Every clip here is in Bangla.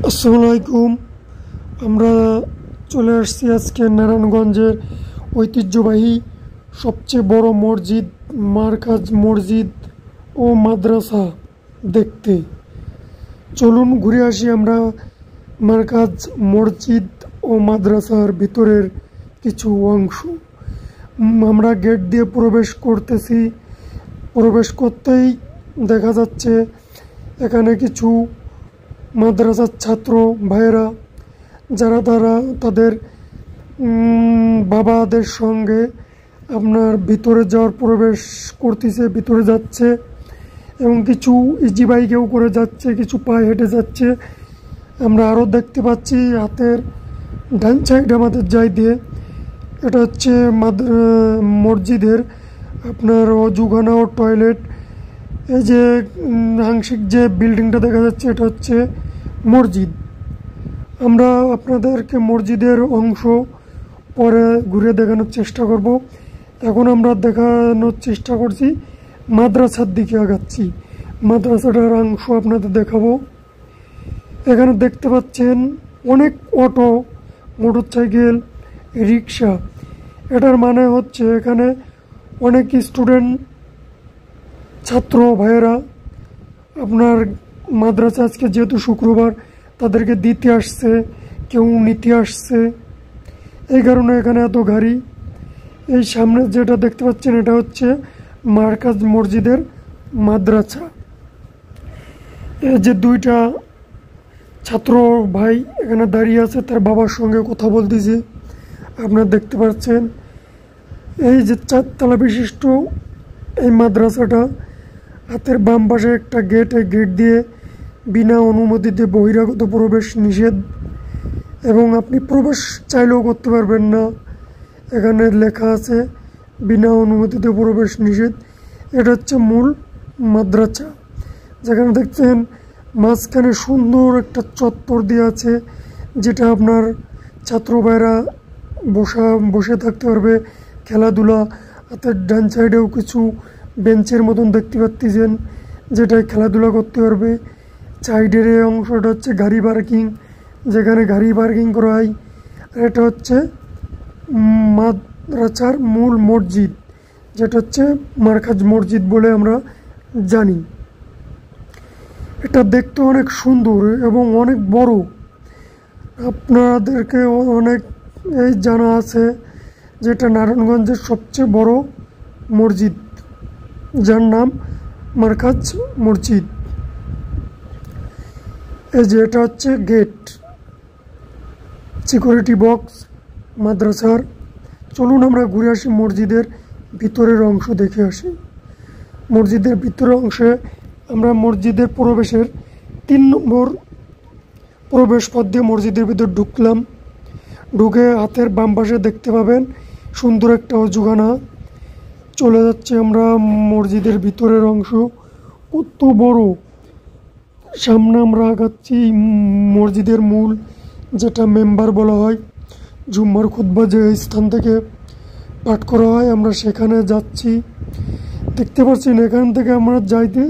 আসসালামু আলাইকুম। আমরা চলে আসছি আজকে নারায়ণগঞ্জের ঐতিহ্যবাহী সবচেয়ে বড় মসজিদ মারকাজ মসজিদ ও মাদ্রাসা দেখতে। চলুন ঘুরে আসি আমরা মারকাজ মসজিদ ও মাদ্রাসার ভিতরের কিছু অংশ। আমরা গেট দিয়ে প্রবেশ করতেছি। প্রবেশ করতেই দেখা যাচ্ছে এখানে কিছু মাদ্রাসার ছাত্র ভাইয়েরা যারা তাদের বাবাদের সঙ্গে আপনার ভিতরে যাওয়ার প্রবেশ করতেছে, ভিতরে যাচ্ছে এবং কিছু ইজি বাইকেও করে যাচ্ছে, কিছু পায়ে হেঁটে যাচ্ছে। আমরা আরও দেখতে পাচ্ছি হাতের ডান সাইড আমাদের যাই দিয়ে এটা হচ্ছে মসজিদের আপনার অজুখানা ও টয়লেট। এই যে আংশিক যে বিল্ডিংটা দেখা যাচ্ছে এটা হচ্ছে মসজিদ। আমরা আপনাদেরকে মসজিদের অংশ পরে ঘুরে দেখানোর চেষ্টা করব। এখন আমরা দেখানোর চেষ্টা করছি মাদ্রাসার দিকে আগাচ্ছি। মাদ্রাসাটার অংশ আপনাদের দেখাবো। এখানে দেখতে পাচ্ছেন অনেক অটো, মোটরসাইকেল, রিক্সা। এটার মানে হচ্ছে এখানে অনেক স্টুডেন্ট ছাত্র ভাইয়েরা আপনার মাদ্রাসা আজকে যেহেতু শুক্রবার তাদেরকে দিতে আসছে, কেউ নিতে আসছে, এই কারণে এখানে এত গাড়ি। এই সামনে যেটা দেখতে পাচ্ছেন এটা হচ্ছে মারকাজ মসজিদের মাদ্রাসা। এই যে দুইটা ছাত্র ভাই এখানে দাঁড়িয়ে আছে, তার বাবার সঙ্গে কথা বলতেছে, আপনারা দেখতে পাচ্ছেন। এই যে 4 তলা বিশিষ্ট এই মাদ্রাসাটা, হাতের বাম পাশে একটা গেট, এই গেট দিয়ে বিনা অনুমতিতে বহিরাগত প্রবেশ নিষেধ এবং আপনি প্রবেশ চাইলেও করতে পারবেন না। এখানে লেখা আছে বিনা অনুমতিতে প্রবেশ নিষেধ। এটা হচ্ছে মূল মাদ্রাসা, যেখানে দেখছেন মাঝখানে সুন্দর একটা চত্বর দিয়ে আছে, যেটা আপনার ছাত্র ভাইরা বসে থাকতে পারবে, খেলাধুলা। হাতের ডান সাইডেও কিছু বেঞ্চের মতন দেখতে পাচ্ছেন, যেটায় খেলাধুলা করতে পারবে। সাইডের এই অংশটা হচ্ছে গাড়ি পার্কিং, যেখানে গাড়ি পার্কিং করা হয়। আর এটা হচ্ছে মাদ্রাসার মূল মসজিদ, যেটা হচ্ছে মারকাজ মসজিদ বলে আমরা জানি। এটা দেখতে অনেক সুন্দর এবং অনেক বড়। আপনাদেরকে অনেক এই জানা আছে যেটা নারায়ণগঞ্জের সবচেয়ে বড় মসজিদ, যার নাম মারকাজ মসজিদ। এই যে এটা হচ্ছে গেট, সিকিউরিটি বক্স মাদ্রাসার। চলুন আমরা ঘুরে আসি মসজিদের ভিতরের অংশ দেখে আসি। মসজিদের ভিতরের অংশে আমরা মসজিদের প্রবেশের 3 নম্বর প্রবেশ পথ দিয়ে মসজিদের ভিতর ঢুকলাম। ঢুকে হাতের বাম পাশে দেখতে পাবেন সুন্দর একটা অজুখানা। চলে যাচ্ছে আমরা মসজিদের ভিতরের অংশ, কত বড়। সামনে আমরা আগাচ্ছি মসজিদের মূল, যেটা মেম্বার বলা হয়, জুম্মার খুতবা যে স্থান থেকে পাঠ করা হয়, আমরা সেখানে যাচ্ছি। দেখতে পাচ্ছেন এখান থেকে আমরা যাইতে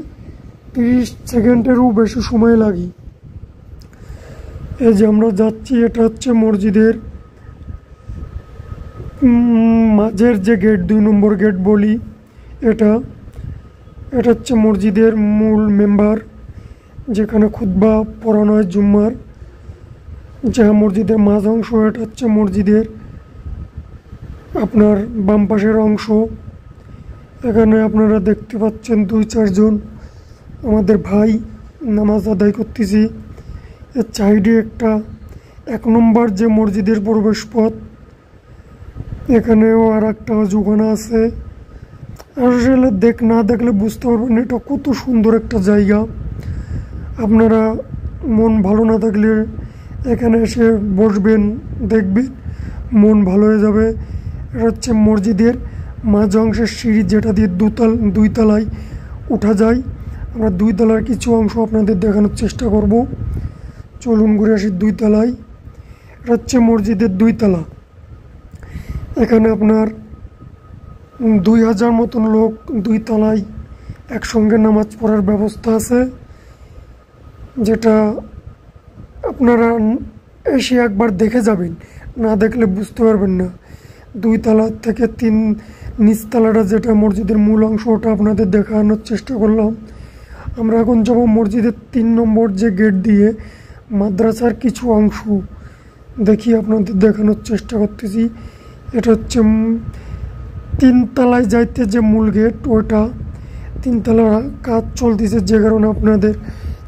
30 সেকেন্ডেরও বেশি সময় লাগে। এই যে আমরা যাচ্ছি, এটা হচ্ছে মসজিদের মাঝের যে গেট, 2 নম্বর গেট বলি, এটা হচ্ছে মসজিদের মূল মেম্বার, যেখানে খুতবা পড়ানো হয় জুম্মার। যা মসজিদের মাঝ অংশ, এটা হচ্ছে মসজিদের আপনার বাম পাশের অংশ। এখানে আপনারা দেখতে পাচ্ছেন 2-4 জন আমাদের ভাই নামাজ আদায় করতেছি। এর সাইডে একটা 1 নম্বর যে মসজিদের প্রবেশ পথ, এখানেও আর একটা অজুখানা আছে। আসলে না দেখলে বুঝতে পারবেন এটা কত সুন্দর একটা জায়গা। আপনারা মন ভালো না থাকলে এখানে এসে বসবেন, দেখবেন মন ভালো হয়ে যাবে। এটা হচ্ছে মসজিদের মাঝ অংশের সিঁড়ি, যেটা দিয়ে 2 তলায় উঠা যায়। আমরা 2 তলার কিছু অংশ আপনাদের দেখানোর চেষ্টা করব। চলুন ঘুরে আসি 2 তলায়। এটা হচ্ছে মসজিদের 2 তলা। এখানে আপনার 2000 মতন লোক 2 তলায় একসঙ্গে নামাজ পড়ার ব্যবস্থা আছে, যেটা আপনারা এসে একবার দেখে যাবেন, না দেখলে বুঝতে পারবেন না। 2 তলা থেকে 3 নিচতলাটা যেটা মসজিদের মূল অংশ, ওটা আপনাদের দেখানোর চেষ্টা করলাম। আমরা এখন যাব মসজিদের 3 নম্বর যে গেট দিয়ে মাদ্রাসার কিছু অংশ দেখি আপনাদের দেখানোর চেষ্টা করতেছি। এটা হচ্ছে 3 তলায় যাইতে যে মূল গেট, ওটা 3 তলার কাজ চলতেছে, যে কারণে আপনাদের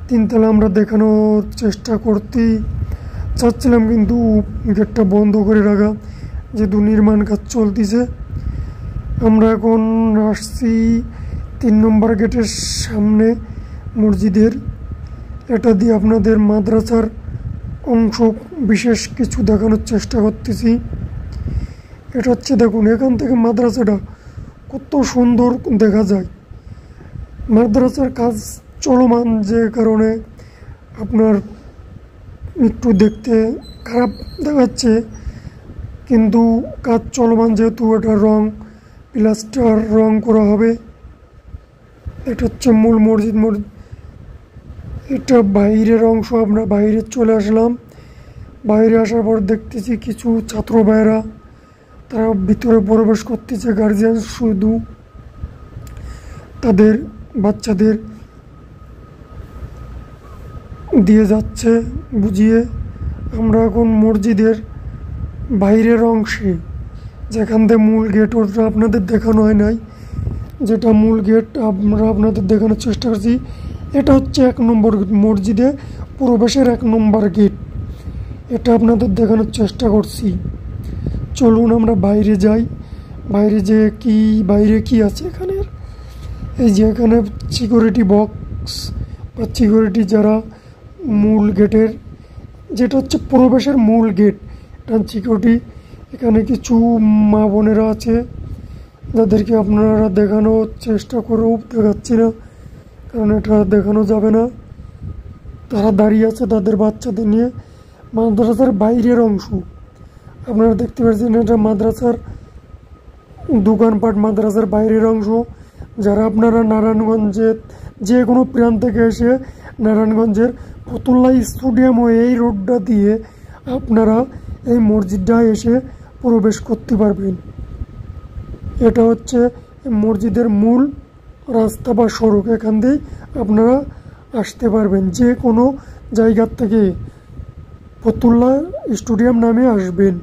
3 তলা আমরা দেখানোর চেষ্টা করতে চাচ্ছিলাম, কিন্তু গেটটা বন্ধ করে রাখা, যেহেতু নির্মাণ কাজ চলতেছে। আমরা এখন আসছি 3 নম্বর গেটের সামনে মসজিদের। এটা দিয়ে আপনাদের মাদ্রাসার অংশ বিশেষ কিছু দেখানোর চেষ্টা করতেছি। এটা হচ্ছে দেখুন, এখান থেকে মাদ্রাসাটা কত সুন্দর দেখা যায়। মাদ্রাসার কাজ চলমান, যে কারণে আপনার একটু দেখতে খারাপ দেখাচ্ছে, কিন্তু কাজ চলমান যেহেতু এটা রং প্লাস্টার রং করা হবে। এটা হচ্ছে মূল মসজিদ। এটা বাইরের অংশ। আমরা বাইরে চলে আসলাম। বাইরে আসার পর দেখতেছি কিছু ছাত্র ভাইয়েরা তারা ভিতরে প্রবেশ করতেছে। গার্জিয়ান শুধু তাদের বাচ্চাদের দিয়ে যাচ্ছে বুঝিয়ে। আমরা এখন মসজিদের বাইরের অংশে, যেখান থেকে মূল গেট, ওটা আপনাদের দেখানো হয় নাই, যেটা মূল গেট আমরা আপনাদের দেখানোর চেষ্টা করছি। এটা হচ্ছে 1 নম্বর মসজিদে প্রবেশের 1 নম্বর গেট, এটা আপনাদের দেখানোর চেষ্টা করছি। চলুন আমরা বাইরে যাই। বাইরে যে বাইরে কি আছে এখানে, এই যে এখানে সিকিউরিটি বক্স বা সিকিউরিটি যারা মূল গেটের, যেটা হচ্ছে প্রবেশের মূল গেট, এটা সিকিউরিটি। এখানে কিছু মা বোনেরা আছে যাদেরকে আপনারা দেখানোর চেষ্টা করেও দেখাচ্ছি না, কারণ এটা দেখানো যাবে না। তারা দাঁড়িয়ে আছে তাদের বাচ্চাদের নিয়ে। মাদ্রাসার বাইরের অংশ আপনারা দেখতে পাচ্ছেন, এটা মাদ্রাসার দোকানপাট, মাদ্রাসার বাইরের অংশ। যারা আপনারা নারায়ণগঞ্জের যে কোনো প্রান্ত থেকে এসে নারায়ণগঞ্জের ফতুল্লাহ স্টেডিয়াম ও এই রোডটা দিয়ে আপনারা এই মসজিদটা এসে প্রবেশ করতে পারবেন। এটা হচ্ছে মসজিদের মূল রাস্তা বা সড়ক, এখান দিয়ে আপনারা আসতে পারবেন। যে কোনো জায়গার থেকে ফতুল্লাহ স্টেডিয়াম নামে আসবেন।